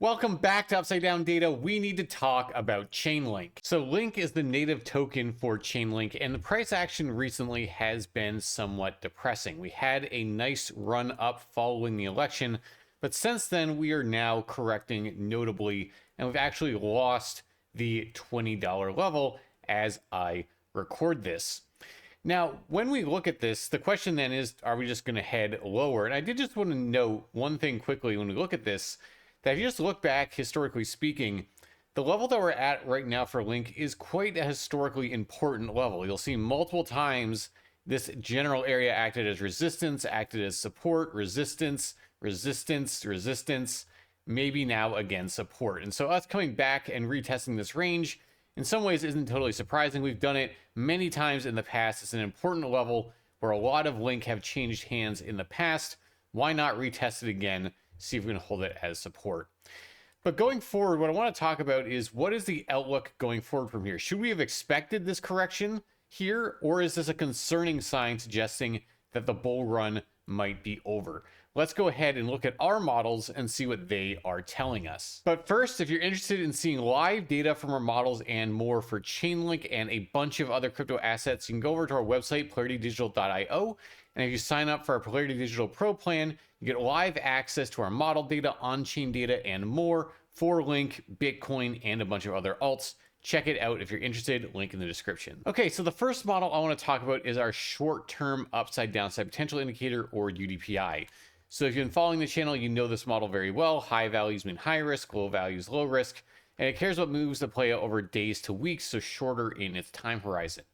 Welcome back to Upside Down Data. We need to talk about Chainlink. So Link is the native token for Chainlink, and the price action recently has been somewhat depressing. We had a nice run up following the election, but since then we are now correcting notably, and we've actually lost the $20 level as I record this. Now, when we look at this, the question then is, are we just going to head lower? And I did just want to note one thing quickly when we look at this, that if you just look back, historically speaking, the level that we're at right now for Link is quite a historically important level. You'll see multiple times this general area acted as resistance, acted as support, resistance, resistance, resistance, maybe now again support. And so us coming back and retesting this range in some ways isn't totally surprising. We've done it many times in the past. It's an important level where a lot of Link have changed hands in the past. Why not retest it again? See if we can hold it as support. But going forward, what I want to talk about is what is the outlook going forward from here? Should we have expected this correction here, or is this a concerning sign suggesting that the bull run might be over? Let's go ahead and look at our models and see what they are telling us. But first, if you're interested in seeing live data from our models and more for Chainlink and a bunch of other crypto assets, you can go over to our website, polaritydigital.io. And if you sign up for our Polarity Digital Pro plan, you get live access to our model data, on-chain data, and more for Link, Bitcoin, and a bunch of other alts. Check it out if you're interested, link in the description. Okay, so the first model I want to talk about is our short-term upside downside potential indicator, or UDPI. So if you've been following the channel, you know this model very well. High values mean high risk, low values low risk, and it cares what moves that play out over days to weeks, so shorter in its time horizon.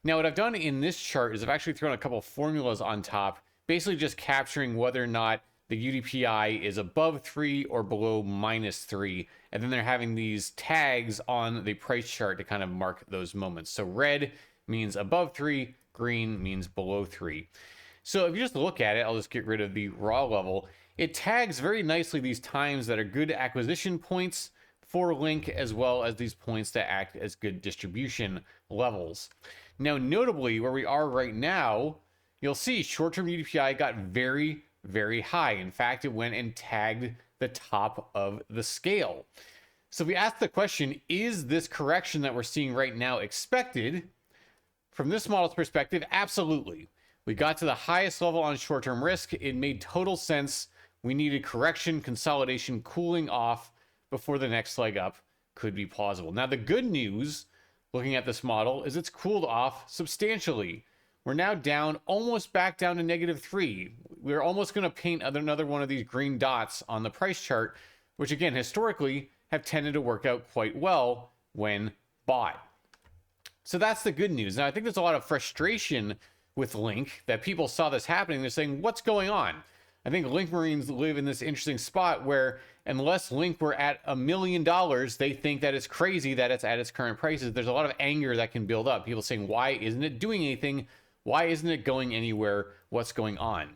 Now, what I've done in this chart is I've actually thrown a couple of formulas on top, basically just capturing whether or not the UDPI is above 3 or below -3. And then they're having these tags on the price chart to kind of mark those moments. So red means above 3, green means below 3. So if you just look at it, I'll just get rid of the raw level. It tags very nicely these times that are good acquisition points for Link, as well as these points that act as good distribution levels. Now, notably, where we are right now, you'll see short-term UDPI got very, very high. In fact, it went and tagged the top of the scale. So we ask the question, is this correction that we're seeing right now expected? From this model's perspective, absolutely. We got to the highest level on short-term risk. It made total sense. We needed correction, consolidation, cooling off before the next leg up could be plausible. Now, the good news, looking at this model, is it's cooled off substantially. We're now down, almost back down to -3. We're almost going to paint another one of these green dots on the price chart, which again, historically, have tended to work out quite well when bought. So that's the good news. Now, I think there's a lot of frustration with Link that people saw this happening. They're saying, what's going on? I think Link Marines live in this interesting spot where unless Link were at $1 million, they think that it's crazy that it's at its current prices. There's a lot of anger that can build up. People saying, why isn't it doing anything? Why isn't it going anywhere? What's going on?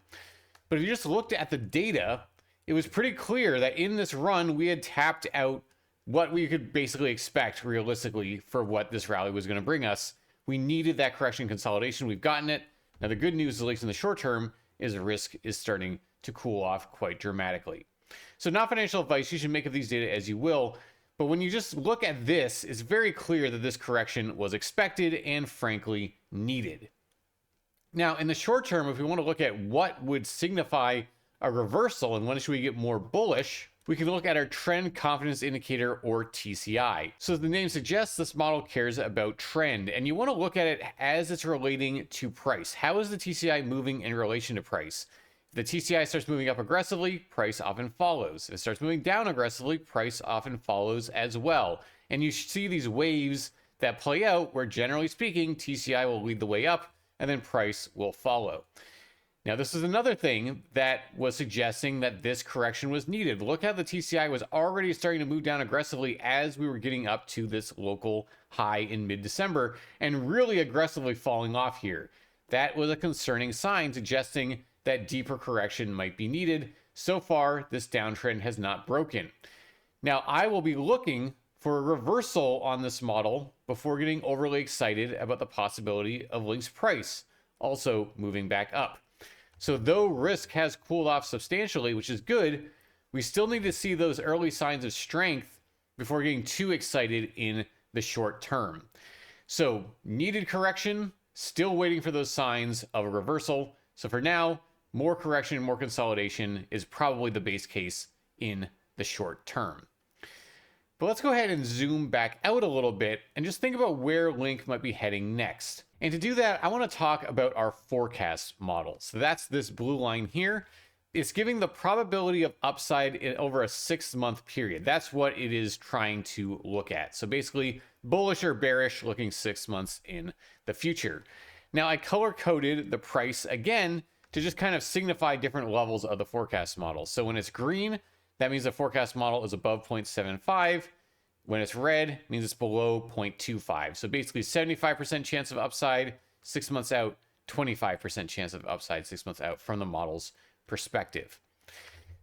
But if you just looked at the data, it was pretty clear that in this run, we had tapped out what we could basically expect realistically for what this rally was going to bring us. We needed that correction consolidation. We've gotten it. Now, the good news, at least in the short term, is the risk is starting to cool off quite dramatically. So not financial advice. You should make of these data as you will. But when you just look at this, it's very clear that this correction was expected and frankly needed. Now, in the short term, if we want to look at what would signify a reversal and when should we get more bullish, we can look at our trend confidence indicator, or TCI. So as the name suggests, this model cares about trend, and you want to look at it as it's relating to price. How is the TCI moving in relation to price? If the TCI starts moving up aggressively, price often follows. If it starts moving down aggressively, price often follows as well. And you see these waves that play out where, generally speaking, TCI will lead the way up and then price will follow. Now, this is another thing that was suggesting that this correction was needed. Look how the TCI was already starting to move down aggressively as we were getting up to this local high in mid-December and really aggressively falling off here. That was a concerning sign suggesting that deeper correction might be needed. So far, this downtrend has not broken. Now, I will be looking for a reversal on this model before getting overly excited about the possibility of Link's price also moving back up. So though risk has cooled off substantially, which is good, we still need to see those early signs of strength before getting too excited in the short term. So needed correction, still waiting for those signs of a reversal. So for now, more correction, more consolidation is probably the base case in the short term. But let's go ahead and zoom back out a little bit and just think about where Link might be heading next. And to do that, I want to talk about our forecast model. So that's this blue line here. It's giving the probability of upside in over a 6-month period. That's what it is trying to look at. So basically bullish or bearish looking 6 months in the future. Now I color coded the price again to just kind of signify different levels of the forecast model. So when it's green, that means the forecast model is above 0.75. When it's red, it means it's below 0.25. So basically 75% chance of upside 6 months out, 25% chance of upside 6 months out from the model's perspective.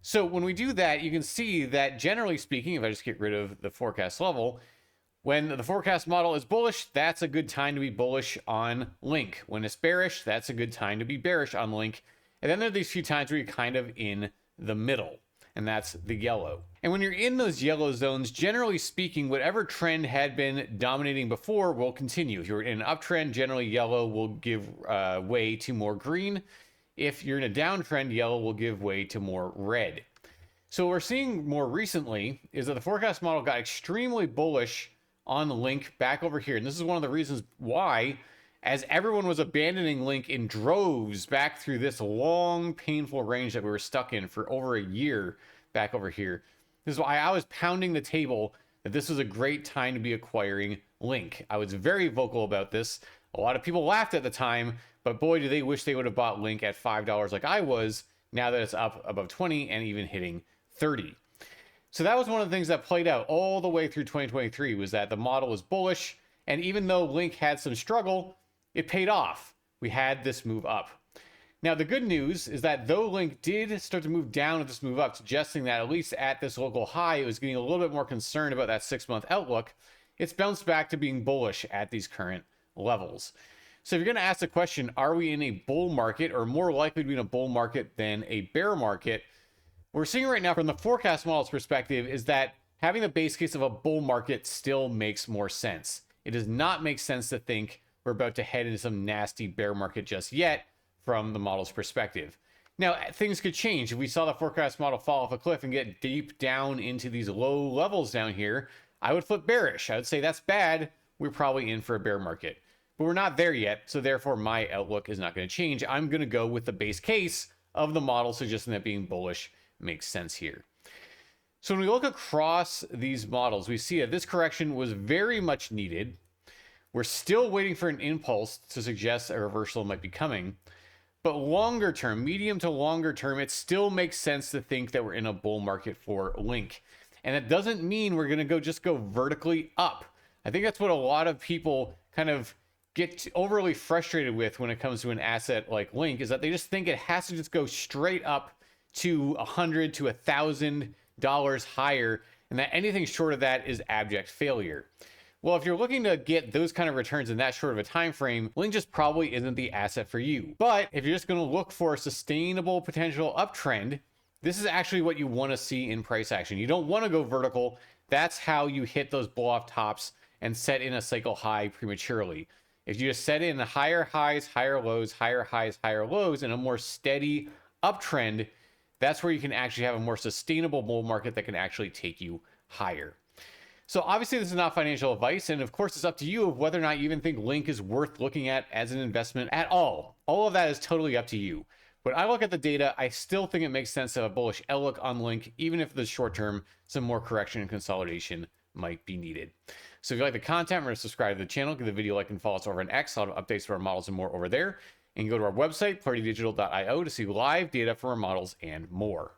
So when we do that, you can see that generally speaking, if I just get rid of the forecast level, when the forecast model is bullish, that's a good time to be bullish on Link. When it's bearish, that's a good time to be bearish on Link. And then there are these few times where you're kind of in the middle, and that's the yellow. And when you're in those yellow zones, generally speaking, whatever trend had been dominating before will continue. If you're in an uptrend, generally yellow will give way to more green. If you're in a downtrend, yellow will give way to more red. So what we're seeing more recently is that the forecast model got extremely bullish on Link back over here. And this is one of the reasons why, as everyone was abandoning Link in droves back through this long, painful range that we were stuck in for over a year back over here, this is why I was pounding the table that this was a great time to be acquiring Link. I was very vocal about this. A lot of people laughed at the time, but boy, do they wish they would have bought Link at $5 like I was, now that it's up above 20 and even hitting 30. So that was one of the things that played out all the way through 2023, was that the model was bullish, and even though Link had some struggle, it paid off. We had this move up. Now, the good news is that though Link did start to move down with this move up, suggesting that at least at this local high, it was getting a little bit more concerned about that 6-month outlook, it's bounced back to being bullish at these current levels. So if you're going to ask the question, are we in a bull market, or more likely to be in a bull market than a bear market? What we're seeing right now from the forecast model's perspective is that having the base case of a bull market still makes more sense. It does not make sense to think we're about to head into some nasty bear market just yet from the model's perspective. Now, things could change. If we saw the forecast model fall off a cliff and get deep down into these low levels down here, I would flip bearish. I would say that's bad. We're probably in for a bear market. But we're not there yet, so therefore my outlook is not going to change. I'm going to go with the base case of the model, suggesting that being bullish makes sense here. So when we look across these models, we see that this correction was very much needed. We're still waiting for an impulse to suggest a reversal might be coming. But longer term, medium to longer term, it still makes sense to think that we're in a bull market for Link. And it doesn't mean we're going to just go vertically up. I think that's what a lot of people kind of get overly frustrated with when it comes to an asset like Link, is that they just think it has to just go straight up to $100 to $1,000 higher, and that anything short of that is abject failure. Well, if you're looking to get those kind of returns in that short of a time frame, Link just probably isn't the asset for you. But if you're just going to look for a sustainable potential uptrend, this is actually what you want to see in price action. You don't want to go vertical. That's how you hit those blow-off tops and set in a cycle high prematurely. If you just set in higher highs, higher lows, higher highs, higher lows, and a more steady uptrend, that's where you can actually have a more sustainable bull market that can actually take you higher. So obviously this is not financial advice, and of course it's up to you of whether or not you even think Link is worth looking at as an investment at all. All of that is totally up to you. When I look at the data, I still think it makes sense to have a bullish outlook on Link, even if in the short term, some more correction and consolidation might be needed. So if you like the content, remember to subscribe to the channel, give the video a like, and follow us over on X. I'll have updates to our models and more over there. And go to our website, partydigital.io, to see live data for our models and more.